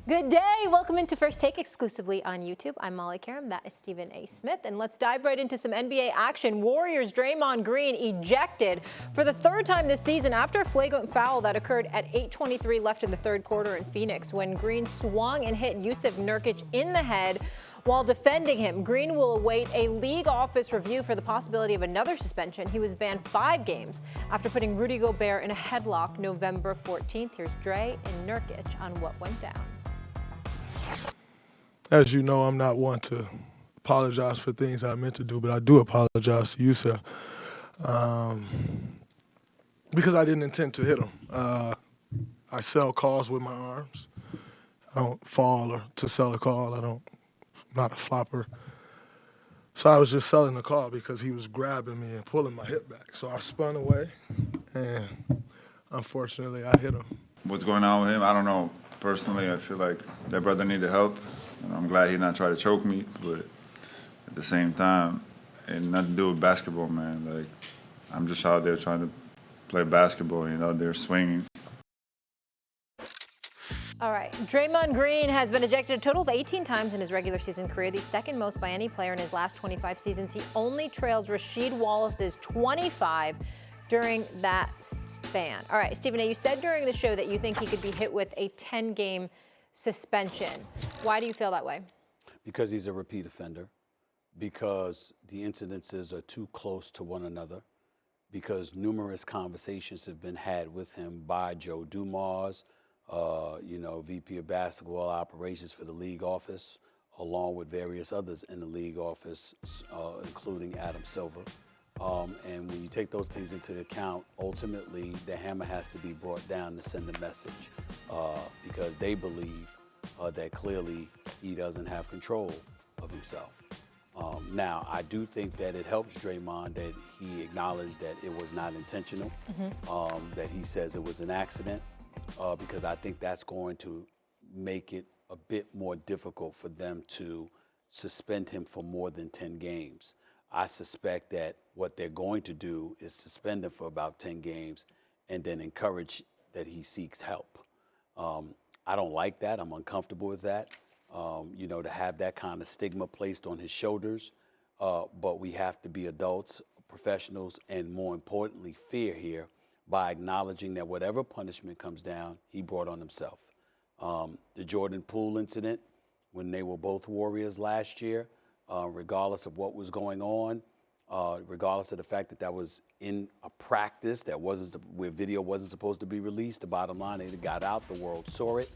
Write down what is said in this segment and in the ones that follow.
Good day. Welcome into First Take exclusively on YouTube. I'm Molly Qerim. That is Stephen A. Smith. And let's dive right into some NBA action. Warriors' Draymond Green ejected for the third time this season after a flagrant foul that occurred at 8:23 left in the third quarter in Phoenix when Green swung and hit Jusuf Nurkic in the head while defending him. Green will await a league office review for the possibility of another suspension. He was banned 5 games after putting Rudy Gobert in a headlock November 14th. Here's Dre and Nurkic on what went down. As you know, I'm not one to apologize for things I meant to do, but I do apologize to you, sir, because I didn't intend to hit him. I sell calls with my arms. I don't fall or to sell a call. I'm not a flopper. So I was just selling the call because he was grabbing me and pulling my hip back. So I spun away, and unfortunately, I hit him. What's going on with him? I don't know. Personally, I feel like that brother needed help. And I'm glad he not try to choke me, but at the same time, it had nothing to do with basketball, man. Like, I'm just out there trying to play basketball, out there swinging. All right. Draymond Green has been ejected a total of 18 times in his regular season career, the second most by any player in his last 25 seasons. He only trails Rasheed Wallace's 25 during that span. All right, Stephen A., you said during the show that you think he could be hit with a 10-game suspension. Why do you feel that way? Because he's a repeat offender, because the incidences are too close to one another, because numerous conversations have been had with him by Joe Dumars, VP of Basketball Operations for the league office, along with various others in the league office, including Adam Silver. And when you take those things into account, ultimately the hammer has to be brought down to send a message because they believe that clearly he doesn't have control of himself. Now, I do think that it helps Draymond that he acknowledged that it was not intentional, that he says it was an accident, because I think that's going to make it a bit more difficult for them to suspend him for more than 10 games. I suspect that what they're going to do is suspend him for about 10 games and then encourage that he seeks help. I don't like that. I'm uncomfortable with that, to have that kind of stigma placed on his shoulders. But we have to be adults, professionals, and more importantly, fair here by acknowledging that whatever punishment comes down, he brought on himself. The Jordan Poole incident, when they were both Warriors last year, regardless of what was going on, regardless of the fact that that was in a practice that where video wasn't supposed to be released, the bottom line, they got out, the world saw it,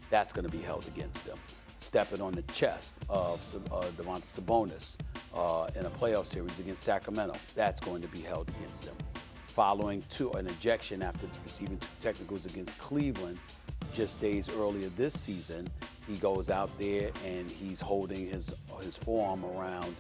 that's going to be held against them. Stepping on the chest of Domantas Sabonis in a playoff series against Sacramento, that's going to be held against them. Following an ejection after receiving 2 technicals against Cleveland just days earlier this season, he goes out there and he's holding his forearm around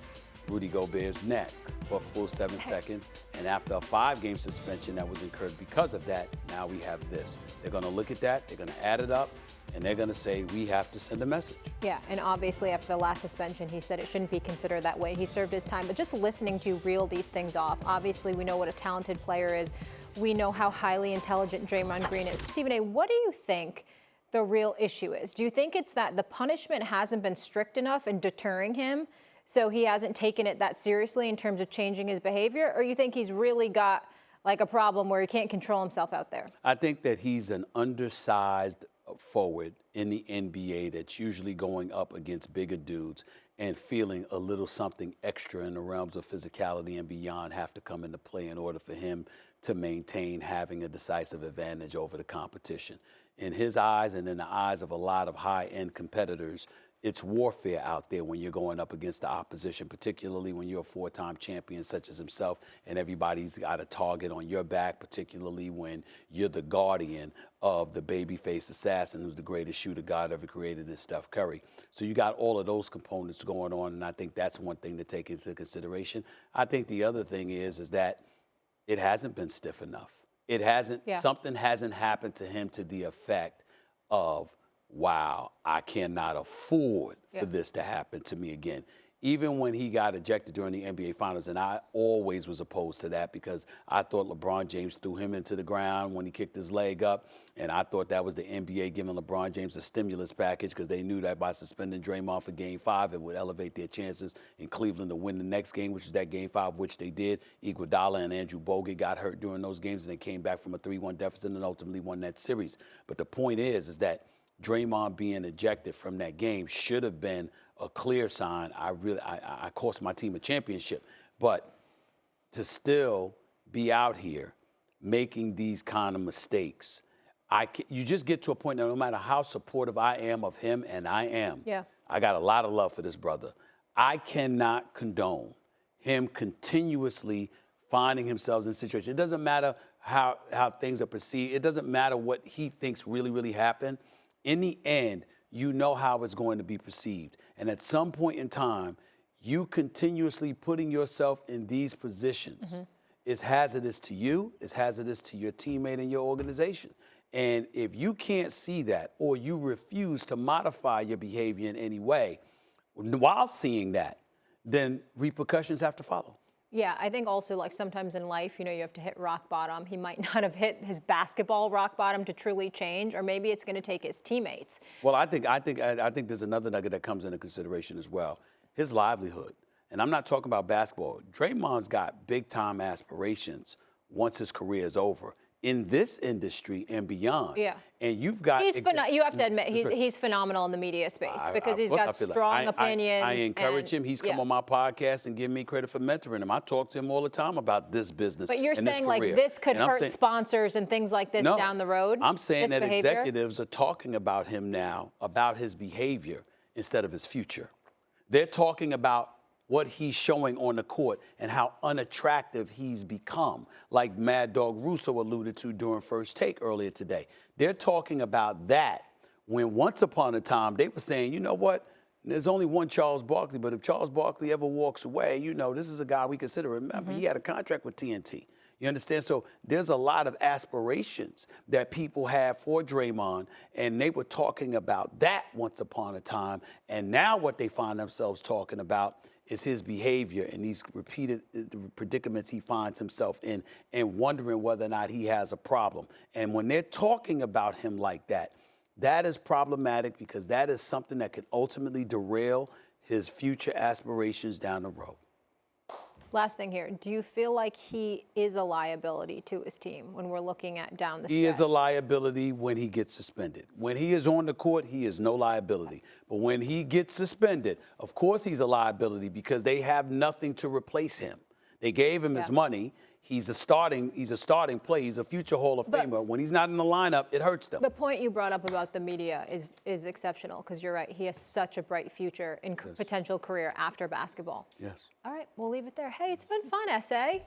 Rudy Gobert's neck for a full 7 seconds. And after a 5-game suspension that was incurred because of that, now we have this. They're going to look at that, they're going to add it up, and they're going to say, we have to send a message. Yeah, and obviously after the last suspension, he said it shouldn't be considered that way. He served his time. But just listening to you reel these things off, obviously we know what a talented player is. We know how highly intelligent Draymond Green is. Stephen A., what do you think the real issue is? Do you think it's that the punishment hasn't been strict enough in deterring him, so he hasn't taken it that seriously in terms of changing his behavior? Or you think he's really got like a problem where he can't control himself out there? I think that he's an undersized forward in the NBA that's usually going up against bigger dudes and feeling a little something extra in the realms of physicality and beyond have to come into play in order for him to maintain having a decisive advantage over the competition. In his eyes and in the eyes of a lot of high-end competitors, it's warfare out there when you're going up against the opposition, particularly when you're a 4-time champion such as himself and everybody's got a target on your back, particularly when you're the guardian of the babyface assassin who's the greatest shooter God ever created in Steph Curry. So you got all of those components going on, and I think that's one thing to take into consideration. I think the other thing is that it hasn't been stiff enough. It hasn't, something hasn't happened to him to the effect of, wow, I cannot afford for this to happen to me again. even when he got ejected during the NBA Finals, and I always was opposed to that because I thought LeBron James threw him into the ground when he kicked his leg up, and I thought that was the NBA giving LeBron James a stimulus package because they knew that by suspending Draymond for Game 5, it would elevate their chances in Cleveland to win the next game, which was that Game 5, which they did. Iguodala and Andrew Bogut got hurt during those games, and they came back from a 3-1 deficit and ultimately won that series. But the point is that Draymond being ejected from that game should have been a clear sign. I cost my team a championship. But to still be out here making these kind of mistakes, you just get to a point that no matter how supportive I am of him, and I am, I got a lot of love for this brother, I cannot condone him continuously finding himself in situations. It doesn't matter how things are perceived. It doesn't matter what he thinks really happened. In the end, you know how it's going to be perceived. And at some point in time, you continuously putting yourself in these positions is hazardous to you, is hazardous to your teammate and your organization. And if you can't see that, or you refuse to modify your behavior in any way while seeing that, then repercussions have to follow. Yeah, I think also like sometimes in life, you know, you have to hit rock bottom. He might not have hit his basketball rock bottom to truly change, or maybe it's going to take his teammates. Well, I think there's another nugget that comes into consideration as well. His livelihood, and I'm not talking about basketball. Draymond's got big time aspirations once his career is over in this industry and beyond. Yeah. And you've got... you have to admit, he's phenomenal in the media space because he's got strong opinions. I encourage him. He's come on my podcast and given me credit for mentoring him. I talk to him all the time about this business. But you're saying like this could hurt sponsors and things like this down the road? I'm saying that executives are talking about him now, about his behavior instead of his future. They're talking about what he's showing on the court and how unattractive he's become, like Mad Dog Russo alluded to during First Take earlier today. They're talking about that when once upon a time they were saying, you know what, there's only one Charles Barkley, but if Charles Barkley ever walks away, you know, this is a guy we consider. Remember, he had a contract with TNT. You understand? So there's a lot of aspirations that people have for Draymond, and they were talking about that once upon a time. And now what they find themselves talking about is his behavior and these repeated predicaments he finds himself in and wondering whether or not he has a problem. And when they're talking about him like that, that is problematic because that is something that could ultimately derail his future aspirations down the road. Last thing here, do you feel like he is a liability to his team when we're looking at down the stretch? He is a liability when he gets suspended. When he is on the court, he is no liability. But when he gets suspended, of course he's a liability because they have nothing to replace him. They gave him his money. He's a starting player. He's a future Hall of Famer. When he's not in the lineup, it hurts them. The point you brought up about the media is exceptional because you're right. He has such a bright future and potential career after basketball. Yes. All right, we'll leave it there. Hey, it's been fun, S.A.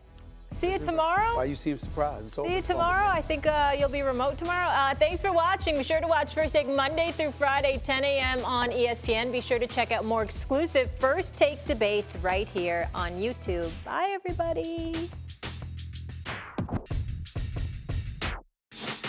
See you tomorrow. Why you seem surprised? See you tomorrow. I think you'll be remote tomorrow. Thanks for watching. Be sure to watch First Take Monday through Friday, 10 a.m. on ESPN. Be sure to check out more exclusive First Take debates right here on YouTube. Bye, everybody.